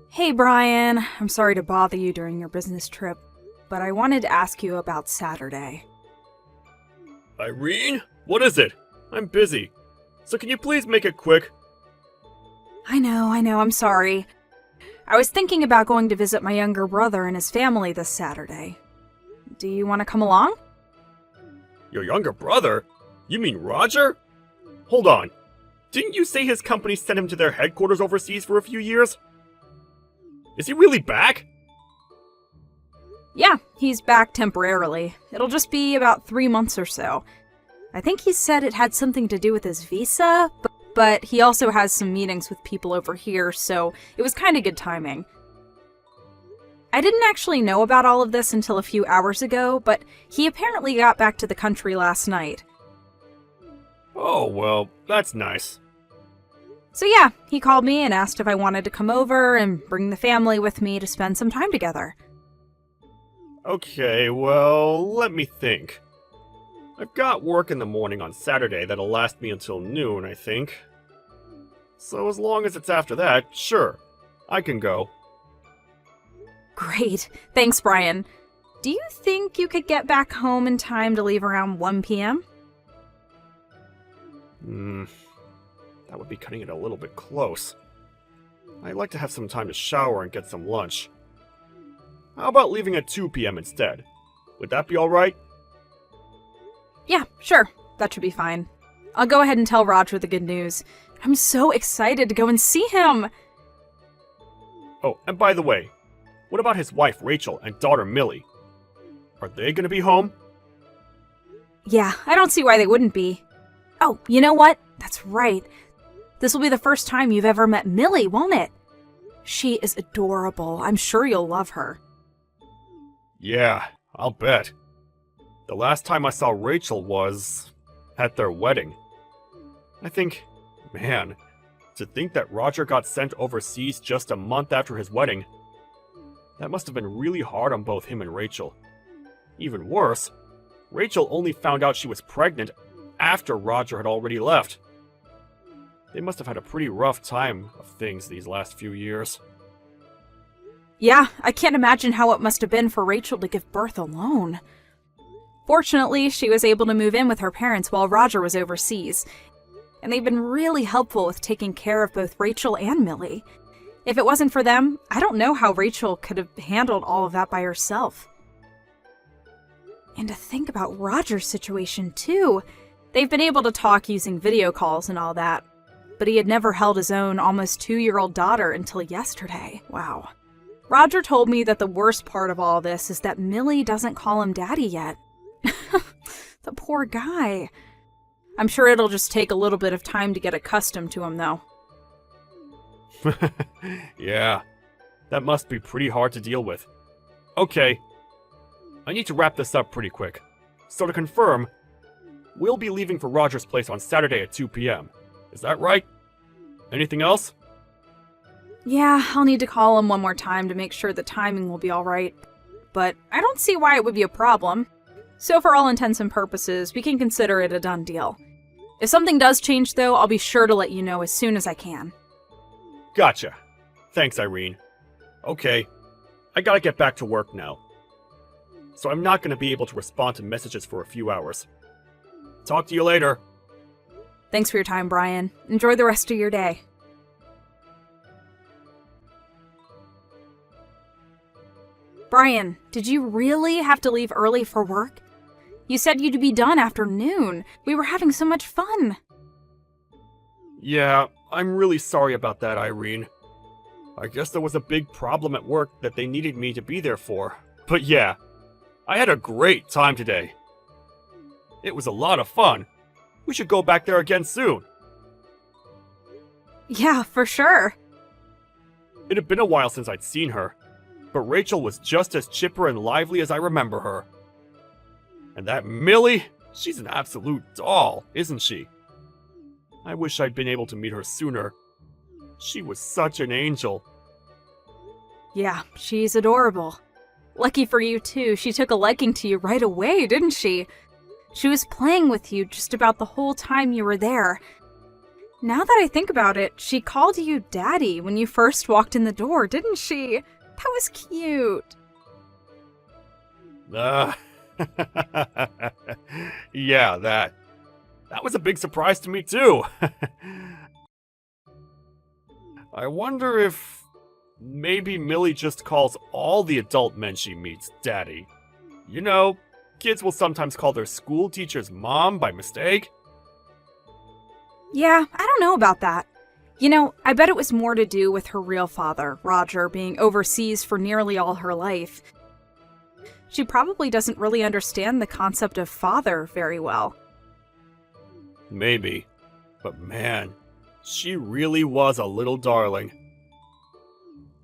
Hey Brian, I'm sorry to bother you during your business trip, but I wanted to ask you about Saturday. Irene? What is it? I'm busy. So can you please make it quick? I know, I'm sorry. I was thinking about going to visit my younger brother and his family this Saturday. Do you want to come along? Your younger brother? You mean Roger? Hold on. Didn't you say his company sent him to their headquarters overseas for a few years? Is he really back? Yeah, he's back temporarily. It'll just be about 3 months or so. I think he said it had something to do with his visa, but he also has some meetings with people over here, so it was kind of good timing. I didn't actually know about all of this until a few hours ago, but he apparently got back to the country last night. Oh, well, that's nice. So yeah, he called me and asked if I wanted to come over and bring the family with me to spend some time together. Okay, well, let me think. I've got work in the morning on Saturday that'll last me until noon, I think. So as long as it's after that, sure, I can go. Great. Thanks, Brian. Do you think you could get back home in time to leave around 1 p.m.? That would be cutting it a little bit close. I'd like to have some time to shower and get some lunch. How about leaving at 2 p.m. instead? Would that be alright? Yeah, sure. That should be fine. I'll go ahead and tell Roger the good news. I'm so excited to go and see him! Oh, and by the way, what about his wife Rachel and daughter Millie? Are they gonna be home? Yeah, I don't see why they wouldn't be. Oh, you know what? That's right. This will be the first time you've ever met Millie, won't it? She is adorable. I'm sure you'll love her. Yeah, I'll bet. The last time I saw Rachel was at their wedding. I think, man, to think that Roger got sent overseas just a month after his wedding, that must have been really hard on both him and Rachel. Even worse, Rachel only found out she was pregnant after Roger had already left. They must have had a pretty rough time of things these last few years. Yeah, I can't imagine how it must have been for Rachel to give birth alone. Fortunately, she was able to move in with her parents while Roger was overseas, and they've been really helpful with taking care of both Rachel and Millie. If it wasn't for them, I don't know how Rachel could have handled all of that by herself. And to think about Roger's situation, too. They've been able to talk using video calls and all that, but he had never held his own almost 2-year-old daughter until yesterday. Wow. Roger told me that the worst part of all this is that Millie doesn't call him daddy yet. The poor guy. I'm sure it'll just take a little bit of time to get accustomed to him, though. Yeah, that must be pretty hard to deal with. Okay, I need to wrap this up pretty quick. So to confirm, we'll be leaving for Roger's place on Saturday at 2 p.m. Is that right? Anything else? Yeah, I'll need to call him one more time to make sure the timing will be alright. But I don't see why it would be a problem. So for all intents and purposes, we can consider it a done deal. If something does change, though, I'll be sure to let you know as soon as I can. Gotcha. Thanks, Irene. Okay, I gotta get back to work now. So I'm not gonna be able to respond to messages for a few hours. Talk to you later. Thanks for your time, Brian. Enjoy the rest of your day. Brian, did you really have to leave early for work? You said you'd be done after noon. We were having so much fun. Yeah, I'm really sorry about that, Irene. I guess there was a big problem at work that they needed me to be there for. But yeah, I had a great time today. It was a lot of fun. We should go back there again soon. Yeah, for sure. It had been a while since I'd seen her, but Rachel was just as chipper and lively as I remember her. And that Millie, she's an absolute doll, isn't she? I wish I'd been able to meet her sooner. She was such an angel. Yeah, she's adorable. Lucky for you, too, she took a liking to you right away, didn't she? She was playing with you just about the whole time you were there. Now that I think about it, she called you Daddy when you first walked in the door, didn't she? That was cute. Yeah, that was a big surprise to me too. I wonder if maybe Millie just calls all the adult men she meets Daddy. You know, kids will sometimes call their school teachers Mom by mistake. Yeah, I don't know about that. You know, I bet it was more to do with her real father, Roger, being overseas for nearly all her life. She probably doesn't really understand the concept of father very well. Maybe. But man, she really was a little darling.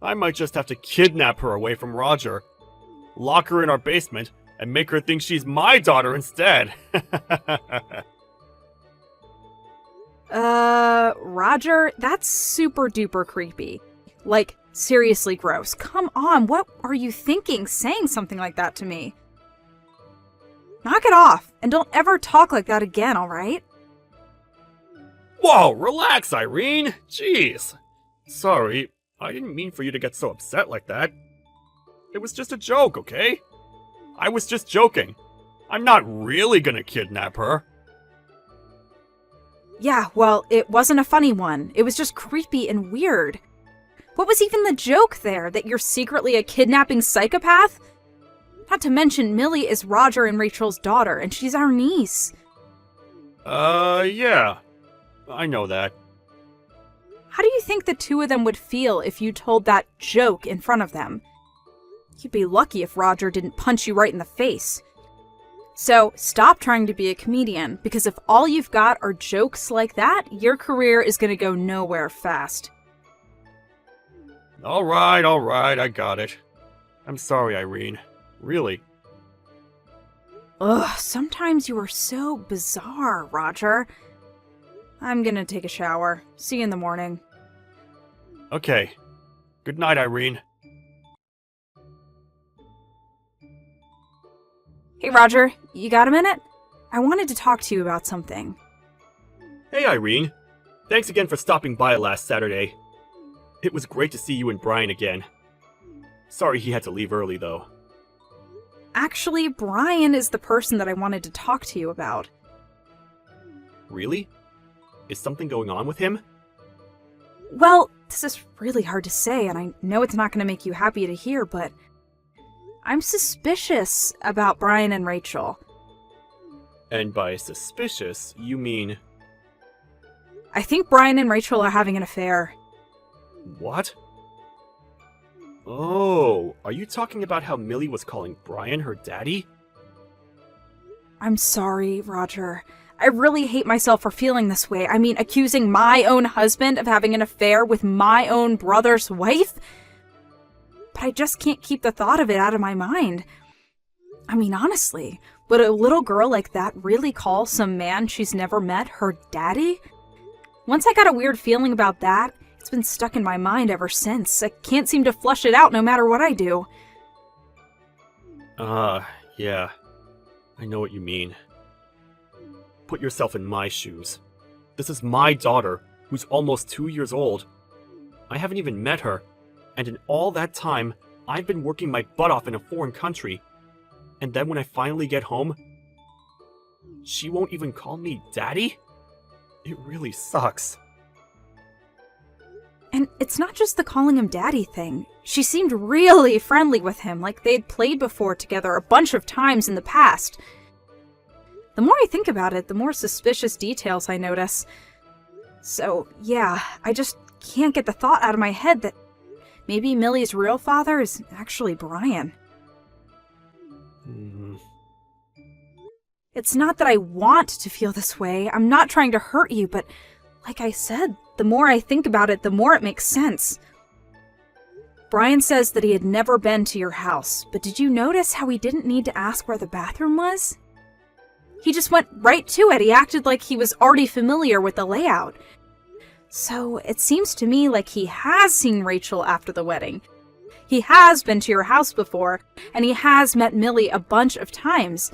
I might just have to kidnap her away from Roger, lock her in our basement, and make her think she's my daughter instead. Roger, that's super duper creepy. Like, seriously gross. Come on, what are you thinking saying something like that to me? Knock it off, and don't ever talk like that again, alright? Whoa, relax, Irene! Jeez! Sorry, I didn't mean for you to get so upset like that. It was just a joke, okay? I was just joking. I'm not really gonna kidnap her. Yeah, well, it wasn't a funny one. It was just creepy and weird. What was even the joke there? That you're secretly a kidnapping psychopath? Not to mention, Millie is Roger and Rachel's daughter, and she's our niece. Yeah. I know that. How do you think the two of them would feel if you told that joke in front of them? You'd be lucky if Roger didn't punch you right in the face. So, stop trying to be a comedian, because if all you've got are jokes like that, your career is gonna go nowhere fast. Alright, I got it. I'm sorry, Irene. Really. Ugh, sometimes you are so bizarre, Roger. I'm gonna take a shower. See you in the morning. Okay. Good night, Irene. Hey, Roger, you got a minute? I wanted to talk to you about something. Hey, Irene. Thanks again for stopping by last Saturday. It was great to see you and Brian again. Sorry he had to leave early, though. Actually, Brian is the person that I wanted to talk to you about. Really? Is something going on with him? Well, this is really hard to say, and I know it's not going to make you happy to hear, but I'm suspicious about Brian and Rachel. And by suspicious, you mean... I think Brian and Rachel are having an affair. What? Oh, are you talking about how Millie was calling Brian her daddy? I'm sorry, Roger. I really hate myself for feeling this way. I mean, accusing my own husband of having an affair with my own brother's wife? But I just can't keep the thought of it out of my mind. I mean, honestly, would a little girl like that really call some man she's never met her daddy? Once I got a weird feeling about that, it's been stuck in my mind ever since. I can't seem to flush it out no matter what I do. Yeah. I know what you mean. Put yourself in my shoes. This is my daughter, who's almost 2 years old. I haven't even met her, and in all that time, I've been working my butt off in a foreign country. And then when I finally get home, she won't even call me daddy? It really sucks. And it's not just the calling him daddy thing. She seemed really friendly with him, like they'd played before together a bunch of times in the past. The more I think about it, the more suspicious details I notice. So, yeah, I just can't get the thought out of my head that maybe Millie's real father is actually Brian. It's not that I want to feel this way. I'm not trying to hurt you, but like I said, the more I think about it, the more it makes sense. Brian says that he had never been to your house, but did you notice how he didn't need to ask where the bathroom was? He just went right to it. He acted like he was already familiar with the layout. So it seems to me like he has seen Rachel after the wedding. He has been to your house before, and he has met Millie a bunch of times.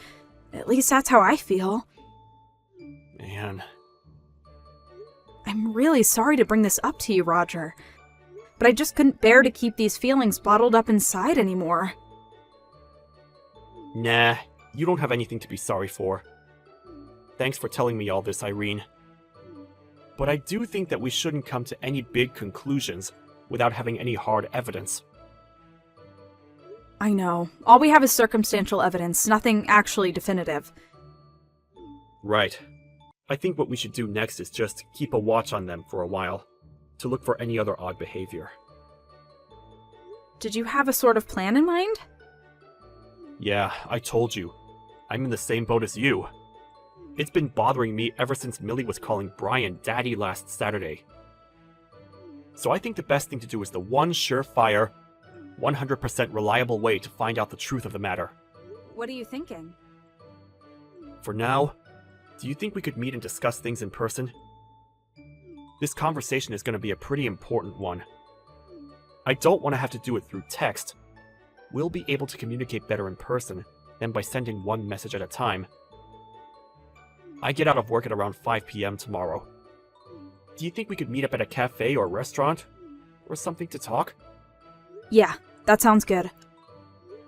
At least that's how I feel. Man. I'm really sorry to bring this up to you, Roger. But I just couldn't bear to keep these feelings bottled up inside anymore. Nah, you don't have anything to be sorry for. Thanks for telling me all this, Irene. But I do think that we shouldn't come to any big conclusions without having any hard evidence. I know. All we have is circumstantial evidence, nothing actually definitive. Right. I think what we should do next is just keep a watch on them for a while, to look for any other odd behavior. Did you have a sort of plan in mind? Yeah, I told you. I'm in the same boat as you. It's been bothering me ever since Millie was calling Brian Daddy last Saturday. So I think the best thing to do is the one surefire, 100% reliable way to find out the truth of the matter. What are you thinking? For now, do you think we could meet and discuss things in person? This conversation is going to be a pretty important one. I don't want to have to do it through text. We'll be able to communicate better in person than by sending one message at a time. I get out of work at around 5 p.m. tomorrow. Do you think we could meet up at a cafe or restaurant? Or something to talk? Yeah, that sounds good.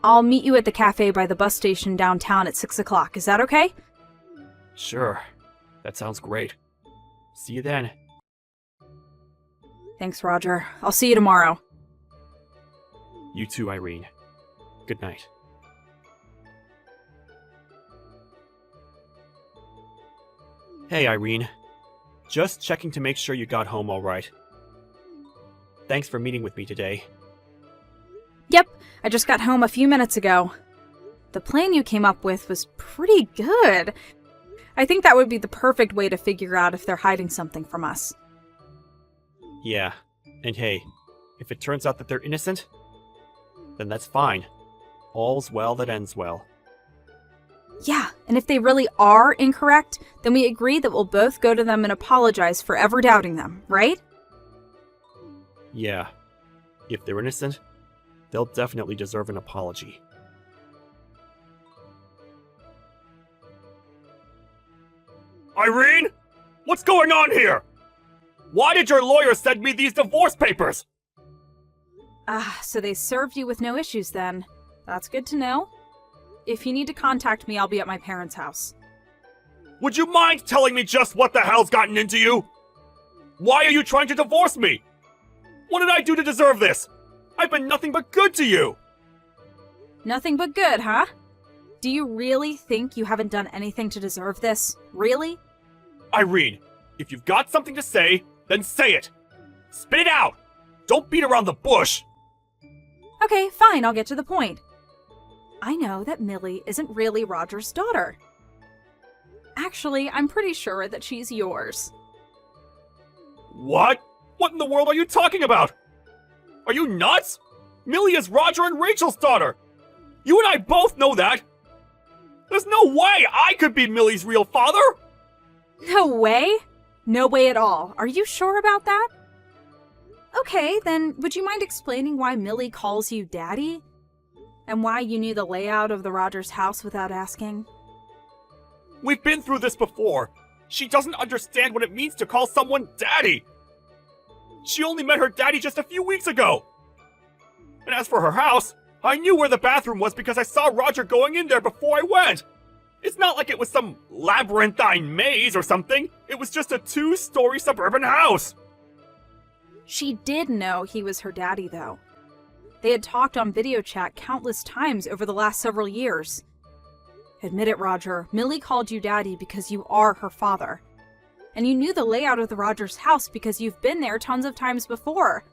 I'll meet you at the cafe by the bus station downtown at 6 o'clock. Is that okay? Sure. That sounds great. See you then. Thanks, Roger. I'll see you tomorrow. You too, Irene. Good night. Hey, Irene. Just checking to make sure you got home all right. Thanks for meeting with me today. Yep, I just got home a few minutes ago. The plan you came up with was pretty good. I think that would be the perfect way to figure out if they're hiding something from us. Yeah, and hey, if it turns out that they're innocent, then that's fine. All's well that ends well. Yeah, and if they really are incorrect, then we agree that we'll both go to them and apologize for ever doubting them, right? Yeah. If they're innocent, they'll definitely deserve an apology. Irene? What's going on here? Why did your lawyer send me these divorce papers? So they served you with no issues then. That's good to know. If you need to contact me, I'll be at my parents' house. Would you mind telling me just what the hell's gotten into you? Why are you trying to divorce me? What did I do to deserve this? I've been nothing but good to you. Nothing but good, huh? Do you really think you haven't done anything to deserve this? Really? Irene, if you've got something to say, then say it. Spit it out. Don't beat around the bush. Okay, fine, I'll get to the point. I know that Millie isn't really Roger's daughter. Actually, I'm pretty sure that she's yours. What? What in the world are you talking about? Are you nuts? Millie is Roger and Rachel's daughter. You and I both know that. There's no way I could be Millie's real father. No way? No way at all. Are you sure about that? Okay, then would you mind explaining why Millie calls you Daddy? And why you knew the layout of the Rogers house without asking? We've been through this before. She doesn't understand what it means to call someone Daddy. She only met her daddy just a few weeks ago. And as for her house, I knew where the bathroom was because I saw Roger going in there before I went. It's not like it was some labyrinthine maze or something. It was just a 2-story suburban house. She did know he was her daddy, though. They had talked on video chat countless times over the last several years. Admit it, Roger, Millie called you Daddy because you are her father. And you knew the layout of the Rogers house because you've been there tons of times before.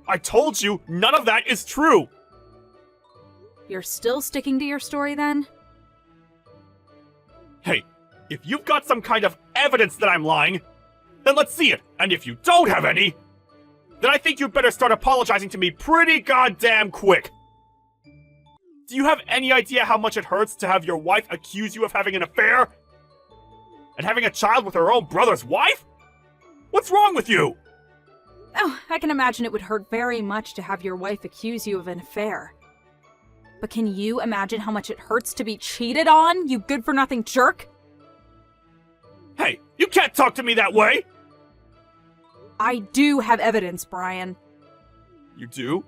I told you, none of that is true. You're still sticking to your story, then? Hey, if you've got some kind of evidence that I'm lying, then let's see it. And if you don't have any, then I think you'd better start apologizing to me pretty goddamn quick. Do you have any idea how much it hurts to have your wife accuse you of having an affair? And having a child with her own brother's wife? What's wrong with you? Oh, I can imagine it would hurt very much to have your wife accuse you of an affair. But can you imagine how much it hurts to be cheated on, you good-for-nothing jerk? Hey, you can't talk to me that way! I do have evidence, Brian. You do?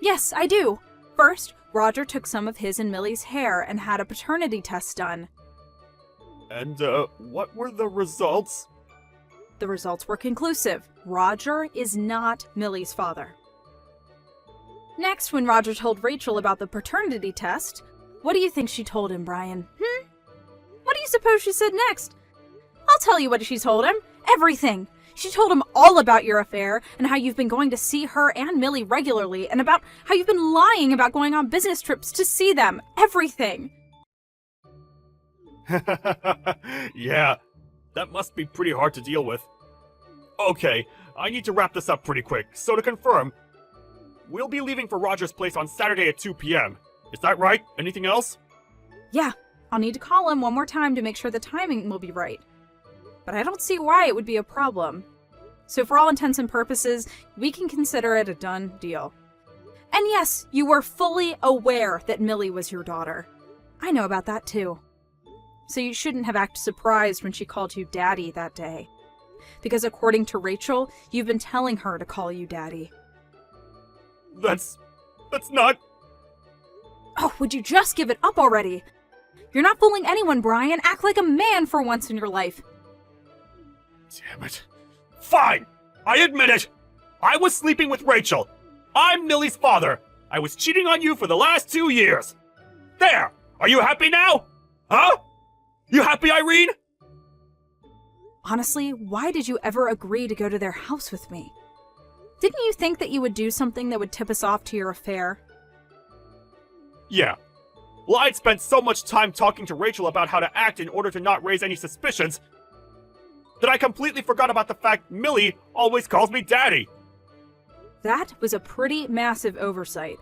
Yes, I do. First, Roger took some of his and Millie's hair and had a paternity test done. And, what were the results? The results were conclusive. Roger is not Millie's father. Next, when Roger told Rachel about the paternity test, what do you think she told him, Brian? What do you suppose she said next? I'll tell you what she told him. Everything. She told him all about your affair and how you've been going to see her and Millie regularly and about how you've been lying about going on business trips to see them. Everything. Yeah, that must be pretty hard to deal with. Okay, I need to wrap this up pretty quick, so to confirm, we'll be leaving for Roger's place on Saturday at 2 p.m. Is that right? Anything else? Yeah, I'll need to call him one more time to make sure the timing will be right. But I don't see why it would be a problem. So for all intents and purposes, we can consider it a done deal. And yes, you were fully aware that Millie was your daughter. I know about that too. So you shouldn't have acted surprised when she called you Daddy that day. Because according to Rachel, you've been telling her to call you Daddy. That's not... Oh, would you just give it up already? You're not fooling anyone, Brian. Act like a man for once in your life. Damn it. Fine! I admit it! I was sleeping with Rachel. I'm Millie's father. I was cheating on you for the last 2 years. There! Are you happy now? Huh? You happy, Irene? Honestly, why did you ever agree to go to their house with me? Didn't you think that you would do something that would tip us off to your affair? Yeah. Well, I'd spent so much time talking to Rachel about how to act in order to not raise any suspicions that I completely forgot about the fact Millie always calls me Daddy. That was a pretty massive oversight.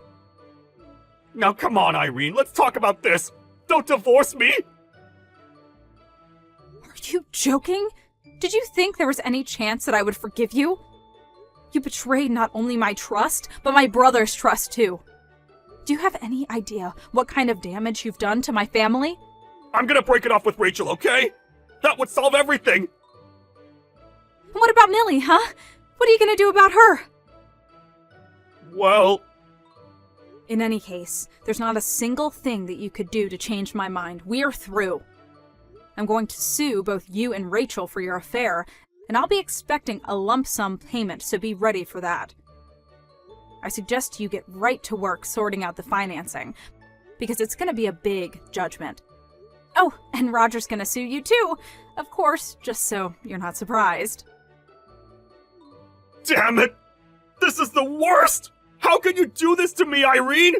Now come on, Irene, let's talk about this. Don't divorce me! Are you joking? Did you think there was any chance that I would forgive you? You betrayed not only my trust, but my brother's trust too. Do you have any idea what kind of damage you've done to my family? I'm gonna break it off with Rachel, okay? That would solve everything! What about Millie, huh? What are you gonna do about her? Well... In any case, there's not a single thing that you could do to change my mind. We're through. I'm going to sue both you and Rachel for your affair, and I'll be expecting a lump sum payment, so be ready for that. I suggest you get right to work sorting out the financing, because it's gonna be a big judgment. Oh, and Roger's gonna sue you too, of course, just so you're not surprised. Damn it! This is the worst! How can you do this to me, Irene?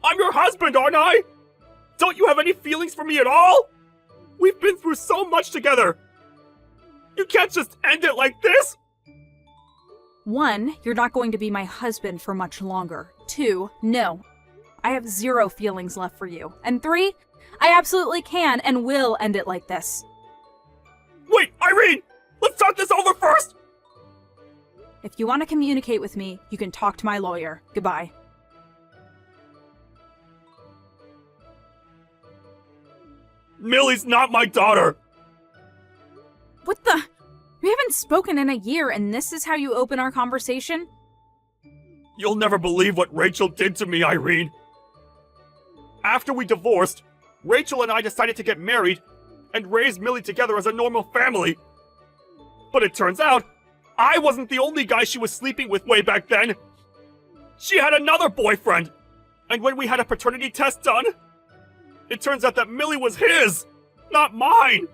I'm your husband, aren't I? Don't you have any feelings for me at all? We've been through so much together. You can't just end it like this! 1, you're not going to be my husband for much longer. 2, no. I have 0 feelings left for you. And 3, I absolutely can and will end it like this. Wait, Irene! Let's talk this over first! If you want to communicate with me, you can talk to my lawyer. Goodbye. Millie's not my daughter! What the? We haven't spoken in a year, and this is how you open our conversation? You'll never believe what Rachel did to me, Irene. After we divorced, Rachel and I decided to get married and raise Millie together as a normal family. But it turns out, I wasn't the only guy she was sleeping with way back then. She had another boyfriend. And when we had a paternity test done, it turns out that Millie was his, not mine.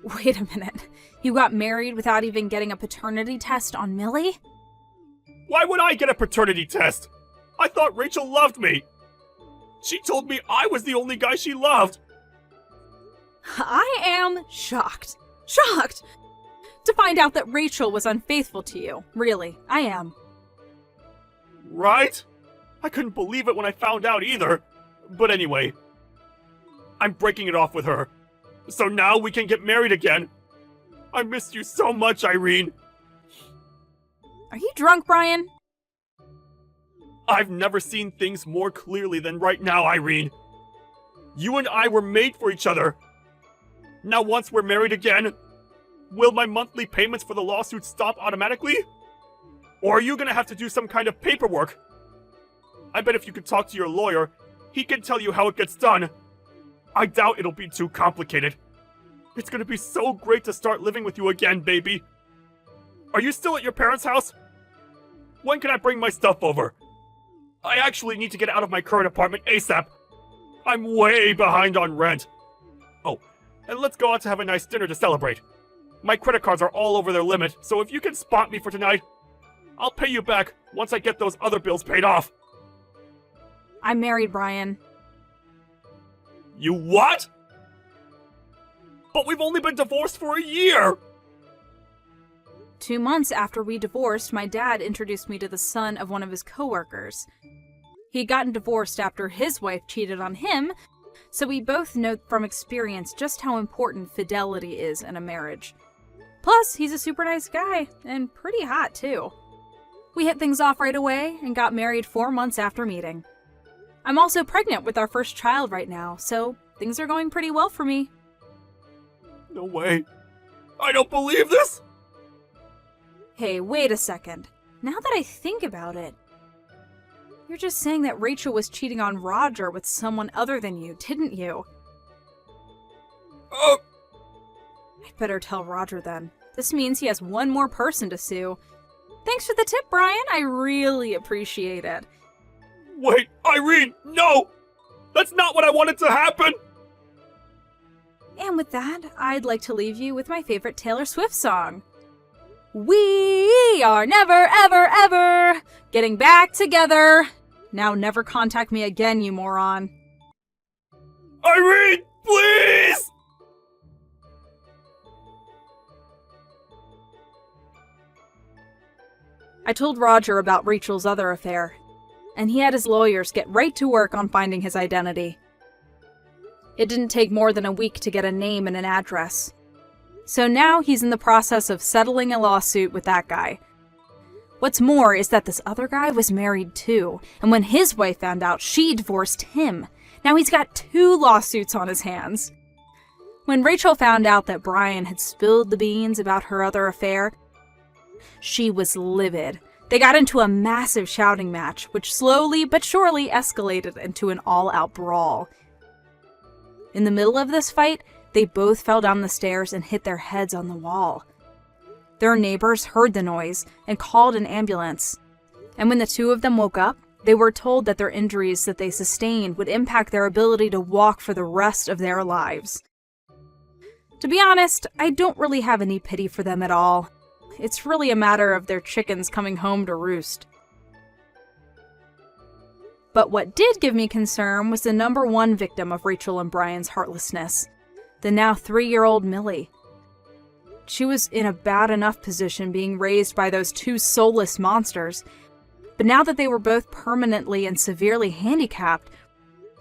Wait a minute. You got married without even getting a paternity test on Millie? Why would I get a paternity test? I thought Rachel loved me. She told me I was the only guy she loved. I am shocked. Shocked! To find out that Rachel was unfaithful to you. Really, I am. Right? I couldn't believe it when I found out either. But anyway, I'm breaking it off with her. So now we can get married again. I missed you so much, Irene. Are you drunk, Brian? I've never seen things more clearly than right now, Irene. You and I were made for each other. Now once we're married again, will my monthly payments for the lawsuit stop automatically? Or are you gonna have to do some kind of paperwork? I bet if you could talk to your lawyer, he can tell you how it gets done. I doubt it'll be too complicated. It's gonna be so great to start living with you again, baby. Are you still at your parents' house? When can I bring my stuff over? I actually need to get out of my current apartment ASAP. I'm way behind on rent. Oh, and let's go out to have a nice dinner to celebrate. My credit cards are all over their limit, so if you can spot me for tonight, I'll pay you back once I get those other bills paid off. I'm married, Brian. You what? But we've only been divorced for a year! 2 months after we divorced, my dad introduced me to the son of one of his coworkers. He'd gotten divorced after his wife cheated on him, so we both know from experience just how important fidelity is in a marriage. Plus, he's a super nice guy, and pretty hot too. We hit things off right away and got married 4 months after meeting. I'm also pregnant with our first child right now, so things are going pretty well for me. No way. I don't believe this! Hey, wait a second. Now that I think about it, you're just saying that Rachel was cheating on Roger with someone other than you, didn't you? I'd better tell Roger then. This means he has one more person to sue. Thanks for the tip, Brian. I really appreciate it. Wait, Irene, no! That's not what I wanted to happen! And with that, I'd like to leave you with my favorite Taylor Swift song. We are never, ever, ever getting back together. Now never contact me again, you moron. Irene, please! I told Roger about Rachel's other affair, and he had his lawyers get right to work on finding his identity. It didn't take more than a week to get a name and an address. So now he's in the process of settling a lawsuit with that guy. What's more is that this other guy was married too, and when his wife found out, she divorced him. Now he's got 2 lawsuits on his hands. When Rachel found out that Brian had spilled the beans about her other affair, she was livid. They got into a massive shouting match, which slowly but surely escalated into an all-out brawl. In the middle of this fight, they both fell down the stairs and hit their heads on the wall. Their neighbors heard the noise and called an ambulance. And when the 2 of them woke up, they were told that their injuries that they sustained would impact their ability to walk for the rest of their lives. To be honest, I don't really have any pity for them at all. It's really a matter of their chickens coming home to roost. But what did give me concern was the number 1 victim of Rachel and Brian's heartlessness, the now 3-year-old Millie. She was in a bad enough position being raised by those 2 soulless monsters, but now that they were both permanently and severely handicapped,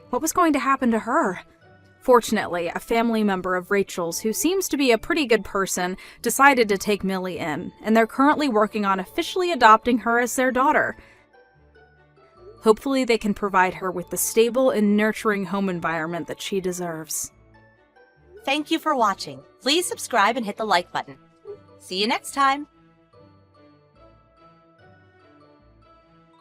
what was going to happen to her? Fortunately, a family member of Rachel's, who seems to be a pretty good person, decided to take Millie in, and they're currently working on officially adopting her as their daughter. Hopefully they can provide her with the stable and nurturing home environment that she deserves. Thank you for watching. Please subscribe and hit the like button. See you next time.